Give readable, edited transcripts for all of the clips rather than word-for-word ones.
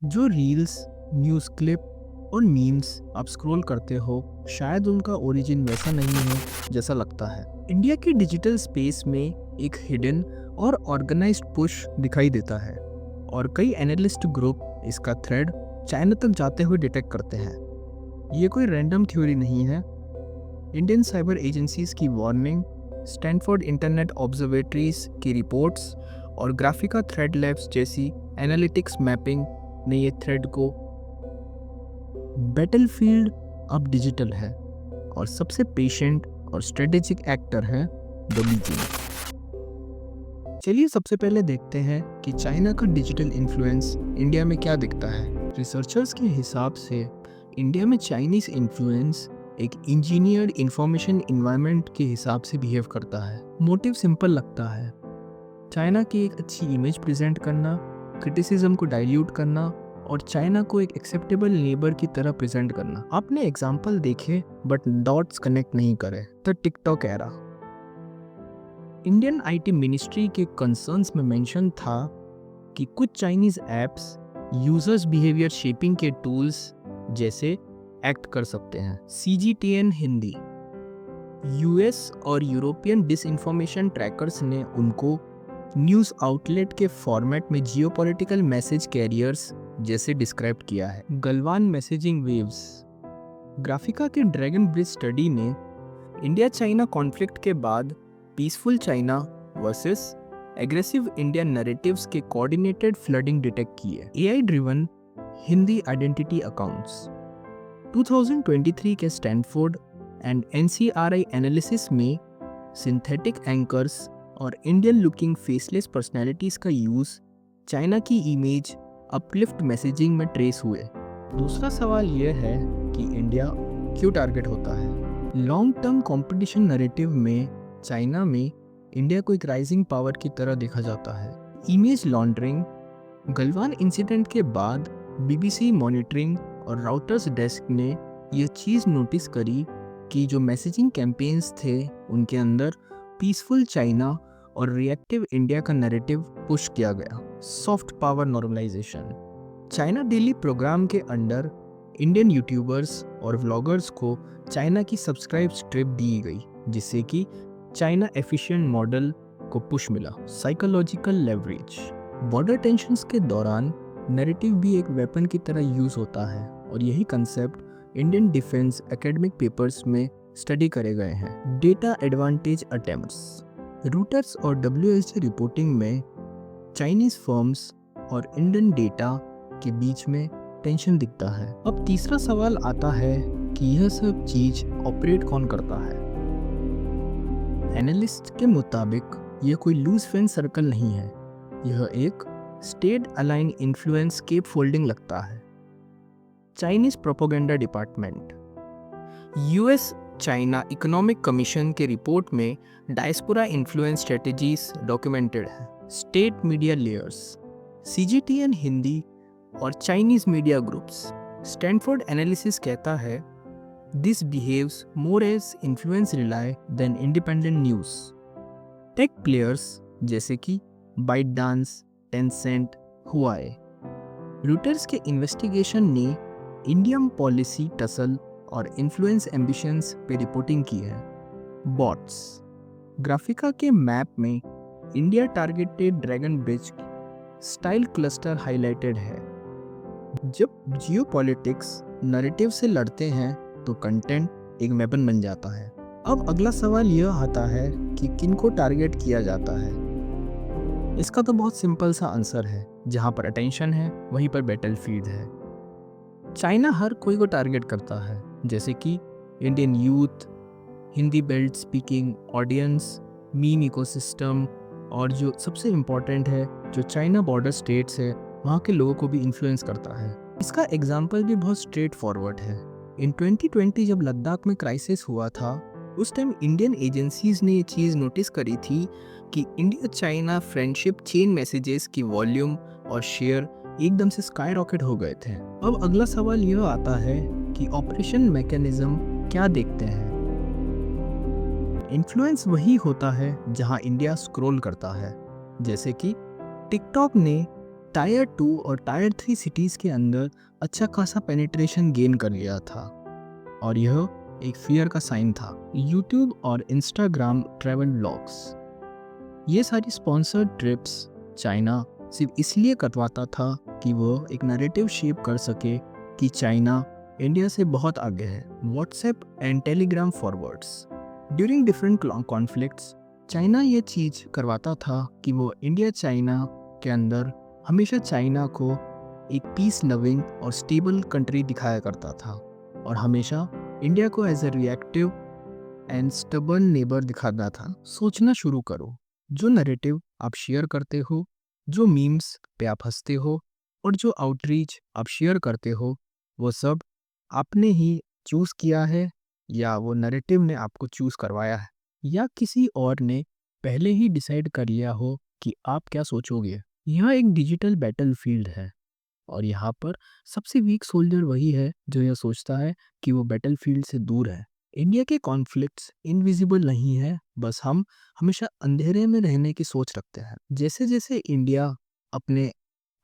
जो reels, news clip और memes आप स्क्रॉल करते हो, शायद उनका ओरिजिन वैसा नहीं है जैसा लगता है। इंडिया की डिजिटल स्पेस में एक हिडन और ऑर्गेनाइज्ड पुश दिखाई देता है और कई एनालिस्ट ग्रुप इसका थ्रेड चाइना तक जाते हुए डिटेक्ट करते हैं। ये कोई रैंडम थ्योरी नहीं है। इंडियन साइबर एजेंसीज की वार्निंग, स्टैनफोर्ड इंटरनेट ऑब्जर्वेटरीज की रिपोर्ट्स और ग्राफिका थ्रेड लैब्स जैसी एनालिटिक्स मैपिंग ने ये थ्रेड को बैटलफील्ड अब डिजिटल है और सबसे पेशेंट और स्ट्रेटेजिक एक्टर है द बीजिंग। चलिए सबसे पहले देखते हैं कि चाइना का डिजिटल इन्फ्लुएंस इंडिया में क्या दिखता है। रिसर्चर्स के हिसाब से इंडिया में चाइनीज इन्फ्लुएंस एक इंजीनियर्ड इंफॉर्मेशन इन्वायरमेंट के हिसाब से बिहेव करता है। मोटिव सिंपल लगता है, चाइना की एक अच्छी इमेज प्रेजेंट करना, क्रिटिसिज्म को डाइल्यूट करना और चाइना को एक एक्सेप्टेबल नेबर की तरह प्रेजेंट करना। आपने एग्जाम्पल देखे बट डॉट्स कनेक्ट नहीं करे। The TikTok era. Indian IT ministry के कंसर्न्स में मेंशन था कि कुछ Chinese apps users behaviour shaping के टूल्स जैसे एक्ट कर सकते हैं। CGTN हिंदी। यूएस और यूरोपियन डिसइंफॉर्मेशन ट्रैकर्स ने उनको न्यूज़ आउटलेट के फॉर्मेट में जियोपॉलिटिकल मैसेज कैरियर्स जैसे डिस्क्राइब किया है। Galwan messaging waves. ग्राफिका के ड्रैगन ब्रिज स्टडी ने इंडिया चाइना कॉन्फ्लिक्ट के बाद peaceful China versus aggressive Indian narratives के कोऑर्डिनेटेड फ्लडिंग डिटेक्ट की है। AI driven Hindi identity accounts. 2023 के स्टैनफोर्ड एंड NCRI एनालिसिस में सिंथेटिक एंकर्स और इंडियन लुकिंग फेसलेस पर्सनैलिटीज का यूज चाइना की इमेज अपलिफ्ट मैसेजिंग में ट्रेस हुए। दूसरा सवाल यह है कि इंडिया क्यों टारगेट होता है। लॉन्ग टर्म कंपटीशन नैरेटिव में चाइना में इंडिया को एक राइजिंग पावर की तरह देखा जाता है। Image laundering. गलवान इंसिडेंट के बाद BBC मॉनिटरिंग और राउटर्स डेस्क ने यह चीज़ नोटिस करी कि जो मैसेजिंग कैंपेन्स थे उनके अंदर पीसफुल चाइना और रिएक्टिव इंडिया का नैरेटिव पुश किया गया। Soft power normalization. China daily program के अंडर इंडियन यूट्यूबर्स और व्लॉगर्स को चाइना की सब्सक्राइब स्ट्रिप दी गई, जिससे कि चाइना एफिशिएंट मॉडल को पुश मिला। Psychological leverage. बॉर्डर टेंशंस के दौरान नैरेटिव भी एक वेपन की तरह यूज होता है और यही concept Indian defence academic papers में स्टडी करे गए हैं। Data advantage attempts. रूटर्स और WSJ रिपोर्टिंग में चाइनीज फर्म्स और इंडियन डेटा के बीच में टेंशन दिखता है। अब तीसरा सवाल आता है कि यह सब चीज ऑपरेट कौन करता है। एनालिस्ट के मुताबिक यह कोई लूज फ्रेंड सर्कल नहीं है, यह एक state align influence scaffolding लगता है। Chinese propaganda department. US China economic commission के रिपोर्ट में डायस्पोरा इन्फ्लुएंस स्ट्रेटजीज डॉक्यूमेंटेड है। State media layers. CGTN Hindi और Chinese media groups. Stanford analysis कहता है this behaves more as influence relay then independent news. Tech players जैसे कि ByteDance, Tencent, Huawei. Reuters के investigation ने इंडियन पॉलिसी टसल और influence ambitions पे रिपोर्टिंग की है। बॉट्स। ग्राफिका के मैप में India targeted dragon bridge style cluster highlighted है। जब जियोपॉलिटिक्स नैरेटिव से लड़ते हैं तो कंटेंट एक वेपन बन जाता है। अब अगला सवाल यह आता है कि किन को टारगेट किया जाता है। इसका तो बहुत सिंपल सा आंसर है, जहाँ पर अटेंशन है वहीं पर बैटलफील्ड है। चाइना हर कोई को टारगेट करता है, जैसे कि Indian youth, Hindi belt speaking audience, meme ecosystem और जो सबसे इम्पॉर्टेंट है जो चाइना बॉर्डर स्टेट्स है वहाँ के लोगों को भी इन्फ्लुएंस करता है। इसका एग्जाम्पल भी बहुत स्ट्रेट फॉरवर्ड है। इन 2020 जब लद्दाख में क्राइसिस हुआ था, उस टाइम इंडियन एजेंसीज ने ये चीज़ नोटिस करी थी कि India China friendship chain messages की वॉल्यूम और शेयर एकदम से स्काई रॉकेट हो गए थे। अब अगला सवाल यह आता है कि ऑपरेशन मैकेनिज्म क्या देखते हैं। इन्फ्लुएंस वही होता है जहां इंडिया स्क्रॉल करता है, जैसे कि टिकटॉक ने टायर 2 और टायर 3 सिटीज़ के अंदर अच्छा खासा पेनिट्रेशन गेन कर लिया था और यह एक फियर का साइन था। यूट्यूब और इंस्टाग्राम ट्रैवल व्लॉग्स, ये सारी स्पॉन्सर्ड ट्रिप्स चाइना सिर्फ इसलिए करवाता था कि वो एक नैरेटिव शेप कर सके कि चाइना इंडिया से बहुत आगे है। WhatsApp and Telegram forwards, during different conflicts China ये चीज़ करवाता था कि वो इंडिया चाइना के अंदर हमेशा चाइना को एक पीस लविंग और स्टेबल कंट्री दिखाया करता था और हमेशा इंडिया को as a reactive and stubborn neighbour दिखाता था। सोचना शुरू करो, जो नैरेटिव आप शेयर करते हो, जो मीम्स पे आप हंसते हो और जो आउटरीच आप शेयर करते हो, वो सब आपने ही चूज़ किया है या वो नैरेटिव ने आपको चूज़ करवाया है या किसी और ने पहले ही डिसाइड कर लिया हो कि आप क्या सोचोगे। यह एक डिजिटल बैटलफील्ड है और यहाँ पर सबसे वीक सोल्जर वही है जो यह सोचता है कि वो बैटलफील्ड से दूर है। इंडिया के कॉन्फ्लिक्ट्स इनविजिबल नहीं है, बस हम हमेशा अंधेरे में रहने की सोच रखते हैं। जैसे जैसे इंडिया अपने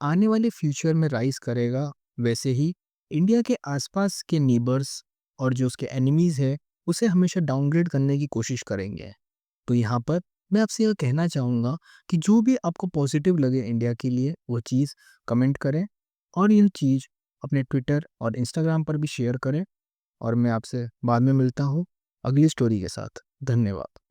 आने वाले फ्यूचर में राइज करेगा, वैसे ही इंडिया के आसपास के नेबर्स और जो उसके एनिमीज़ है उसे हमेशा डाउनग्रेड करने की कोशिश करेंगे। तो यहाँ पर मैं आपसे यह कहना चाहूँगा कि जो भी आपको पॉजिटिव लगे इंडिया के लिए वो चीज़ कमेंट करें और ये चीज़ अपने ट्विटर और इंस्टाग्राम पर भी शेयर करें और मैं आपसे बाद में मिलता हूँ अगली स्टोरी के साथ। धन्यवाद।